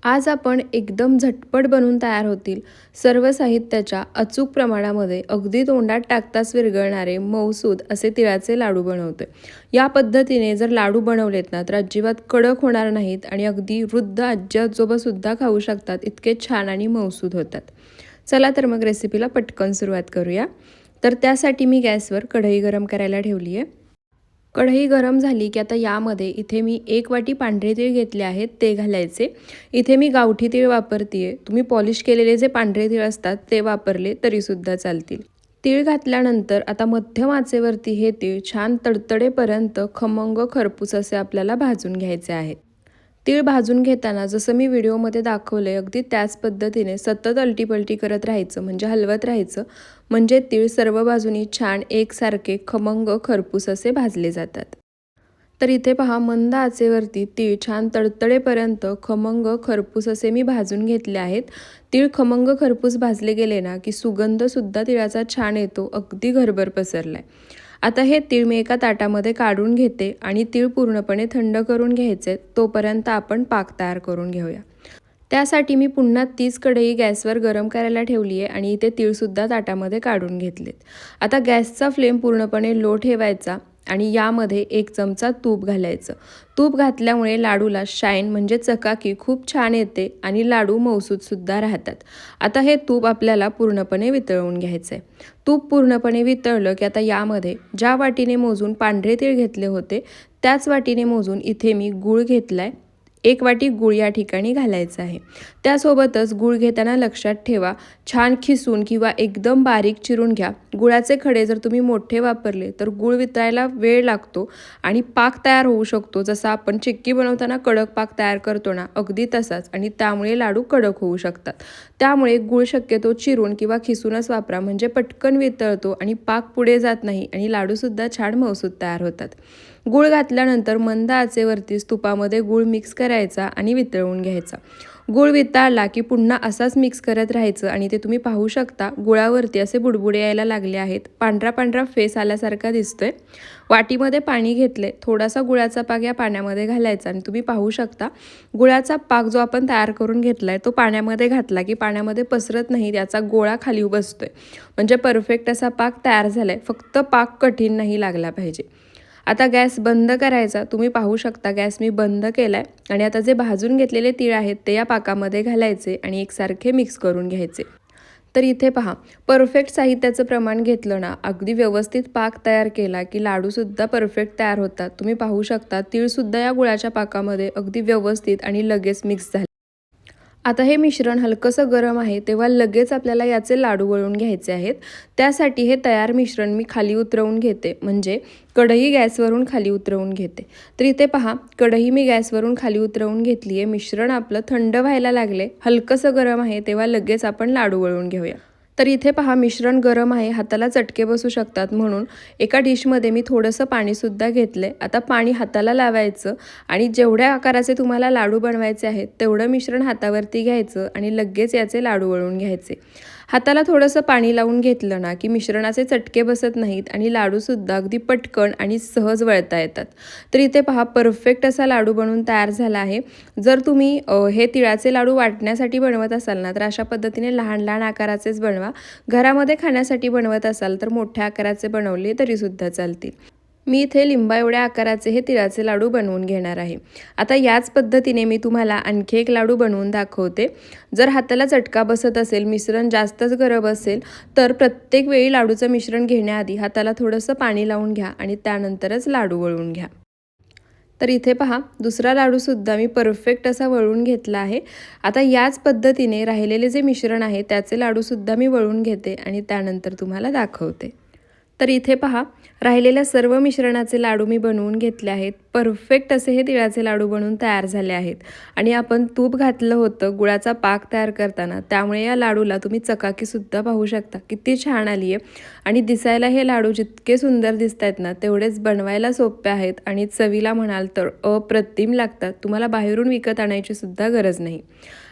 आज आपण एकदम झटपट बनून तयार होतील सर्व साहित्याच्या अचूक प्रमाणामध्ये अगदी तोंडात टाकताच विरघळणारे मऊसूद असे तिळाचे लाडू बनवतोय। या पद्धतीने जर लाडू बनवलेत ना तर अजिबात कडक होणार नाहीत आणि अगदी वृद्ध आजी आजोबा सुद्धा खाऊ शकतात, इतके छान आणि मऊसूद होतात। चला तर मग रेसिपीला पटकन सुरुवात करूया। तर त्यासाठी मी गॅसवर कढई गरम करायला ठेवली आहे। कढई गरम झाली की आता यामध्ये इथे मी 1 वाटी पांढरे तीळ घेतले आहेत, ते घालायचे। इथे मी गावठी तीळ वापरते, तुम्ही पॉलिश केलेले जे पांढरे तीळ असतात ते वापरले तरीसुद्धा चालतील। तीळ घातल्यानंतर आता मध्यम आचेवरती हे तीळ छान तडतडेपर्यंत खमंग खरपूस असे आपल्याला भाजून घ्यायचे आहेत। तीळ भाजून घेताना जसं मी व्हिडिओमध्ये दाखवले अगदी त्याच पद्धतीने सतत अलटीपलटी करत राहायचं, म्हणजे हलवत राहायचं, म्हणजे तीळ सर्व बाजूनी छान एकसारखे खमंग खरपूस असे भाजले जातात। तर इथे पहा, मंद आचेवरती तीळ छान तडतडेपर्यंत खमंग खरपूस असे मी भाजून घेतले आहेत। तीळ खमंग खरपूस भाजले गेले ना की सुगंधसुद्धा तिळाचा छान येतो, अगदी घरभर पसरलाय। आता हे तीळ मी एका ताटामध्ये काढून घेते आणि तीळ पूर्णपणे थंड करून घ्यायचे, तोपर्यंत आपण पाक तयार करून घेऊया। त्यासाठी मी पुन्हा तीच कढई गॅसवर गरम करायला ठेवली आहे आणि इथे तीळसुद्धा ताटामध्ये काढून घेतलेत। आता गॅसचा फ्लेम पूर्णपणे लो ठेवायचा आणि यामध्ये 1 चमचा तूप घालायचं। तूप घातल्यामुळे लाडूला शाईन म्हणजे चकाकी खूप छान येते आणि लाडू मऊसूदसुद्धा राहतात। आता हे तूप आपल्याला पूर्णपणे वितळवून घ्यायचं आहे। तूप पूर्णपणे वितळलं की आता यामध्ये ज्या वाटीने मोजून पांढरे तीळ घेतले होते त्याच वाटीने मोजून इथे मी गूळ घेतलाय, 1 वाटी गूळ या ठिकाणी घालायचा आहे। त्यासोबतच गूळ घेताना लक्षात ठेवा, छान खिसून किंवा एकदम बारीक चिरून घ्या। गुळाचे खडे जर तुम्ही मोठे वापरले तर गूळ वितळायला वेळ लागतो आणि पाक तयार होऊ शकतो, जसा आपण चिक्की बनवताना कडक पाक तयार करतो ना, अगदी तसाच, आणि त्यामुळे लाडू कडक होऊ शकतात। त्यामुळे गूळ शक्यतो चिरून किंवा खिसूनच वापरा, म्हणजे पटकन वितळतो आणि पाक पुढे जात नाही आणि लाडूसुद्धा छान मऊसूद तयार होतात। गूळ घातल्यानंतर मंद आचेवरतीच तुपामध्ये गूळ मिक्स करायचा आणि वितळवून घ्यायचा। गूळ वितळला की पुन्हा असाच मिक्स करत राहायचं आणि ते तुम्ही पाहू शकता गुळावरती असे बुडबुडे यायला लागले आहेत, पांढरा पांढरा फेस आल्यासारखा दिसतोय। वाटीमध्ये पाणी घेतले, थोडासा गुळाचा पाक या पाण्यामध्ये घालायचा आणि तुम्ही पाहू शकता गुळाचा पाक जो आपण तयार करून घेतलाय तो पाण्यामध्ये घातला की पाण्यामध्ये पसरत नाही, त्याचा गोळा खाली बसतोय, म्हणजे परफेक्ट असा पाक तयार झालाय। फक्त पाक कठीण नाही लागला पाहिजे। आता गॅस बंद करायचा, तुम्ही पाहू शकता गॅस मी बंद केलाय आणि आता जे भाजून घेतलेले तीळ आहेत ते या पाकामध्ये घालायचे आणि एकसारखे मिक्स करून घ्यायचे। तर इथे पहा, परफेक्ट साहित्याचं प्रमाण घेतलं ना, अगदी व्यवस्थित पाक तयार केला की लाडूसुद्धा परफेक्ट तयार होतात। तुम्ही पाहू शकता तीळसुद्धा या गुळाच्या पाकामध्ये अगदी व्यवस्थित आणि लगेच मिक्स झाले। आता हे मिश्रण हलकंसं गरम आहे तेव्हा लगेच आपल्याला याचे लाडू वळून घ्यायचे आहेत। त्यासाठी हे तयार मिश्रण मी खाली उतरवून घेते, म्हणजे कढई गॅसवरून खाली उतरवून घेते। तर इथे पहा, कढई मी गॅसवरून खाली उतरवून घेतली आहे। मिश्रण आपलं थंड व्हायला लागले, हलकंसं गरम आहे तेव्हा लगेच आपण लाडू वळून घेऊया। तर इथे पहा, मिश्रण गरम आहे, हाताला चटके बसू शकतात, म्हणून एका डिशमध्ये मी थोडंसं पाणीसुद्धा घेतलंय। आता पाणी हाताला लावायचं आणि जेवढ्या आकाराचे तुम्हाला लाडू बनवायचे आहेत तेवढं मिश्रण हातावरती घ्यायचं आणि लगेच याचे लाडू वळून घ्यायचे। हाताला थोडंसं पाणी लावून घेतलं ना की मिश्रणाचे चटके बसत नाहीत आणि लाडूसुद्धा अगदी पटकन आणि सहज वळता येतात। तर इथे पहा, परफेक्ट असा लाडू बनवून तयार झाला आहे। जर तुम्ही हे तिळाचे लाडू वाटण्यासाठी बनवत असाल ना तर अशा पद्धतीने लहान लहान आकाराचेच बनवा। घरामध्ये खाण्यासाठी बनवत असाल तर मोठ्या आकाराचे बनवले तरीसुद्धा चालतील। मी इथे लिंबा एवढ्या आकाराचे हे तिळाचे लाडू बनवून घेणार आहे। आता याच पद्धतीने मी तुम्हाला आणखी एक लाडू बनवून दाखवते। जर हाताला चटका बसत असेल, मिश्रण जास्तच गरम असेल, तर प्रत्येक वेळी लाडूचं मिश्रण घेण्याआधी हाताला थोडंसं पाणी लावून घ्या आणि त्यानंतरच लाडू वळून घ्या। तर इथे पहा, दुसरा लाडूसुद्धा मी परफेक्ट असा वळून घेतला आहे। आता याच पद्धतीने राहिलेले जे मिश्रण आहे त्याचे लाडूसुद्धा मी वळून घेते आणि त्यानंतर तुम्हाला दाखवते। तर इथे पहा, राहिलेल्या सर्व मिश्रणाचे लाडू मी बनवून घेतले आहेत। परफेक्ट असे हे तिळाचे लाडू बनवून तयार झाले आहेत आणि आपण तूप घातलं होतं गुळाचा पाक तयार करताना, त्यामुळे या लाडूला तुम्ही चकाकीसुद्धा पाहू शकता, किती छान आली आहे। आणि दिसायला हे लाडू जितके सुंदर दिसत आहेत ना तेवढेच बनवायला सोपे आहेत आणि चवीला म्हणाल तर अप्रतिम लागतात। तुम्हाला बाहेरून विकत आणायची सुद्धा गरज नाही।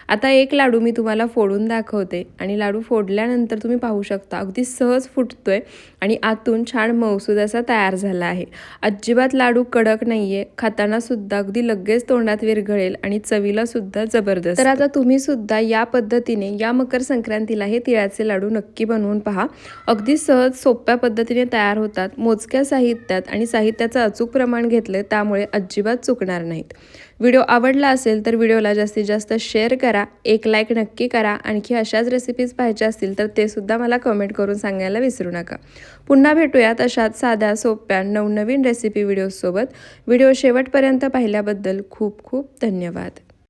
आता एक लाडू मी तुम्हाला फोडून दाखवते आणि लाडू फोडल्यानंतर तुम्ही पाहू शकता अगदी सहज फुटतोय आणि आतून छान मऊसूद असा तयार झाला आहे। अजिबात लाडू कडक नाही नाहीये, खाताना सुद्धा अगदी लगेच तोंडात विरघळेल आणि चवीला सुद्धा जबरदस्त. तर आता तुम्ही सुद्धा या पद्धतीने या मकर संक्रांतीला हे तिळाचे लाडू नक्की बनवून पहा. अगदी सहज सोप्या पद्धतीने तयार होतात, मोजक्या साहित्यात आणि साहित्याचं अचूक प्रमाण घेतलं त्यामुळे अजिबात चुकणार नाहीत. व्हिडिओ आवडला असेल तर व्हिडिओला जास्तीत जास्त शेअर करा, एक लाईक नक्की करा. आणखी अशाच रेसिपीज पाहायच्या असतील तर ते सुद्धा मला कमेंट करून सांगायला विसरू नका. पुन्हा भेटूयात अशाच साध्या सोप्या नवनवीन रेसिपी व्हिडिओसोबत. व्हिडिओ शेवटपर्यंत पाहिल्याबद्दल खूप खूप धन्यवाद.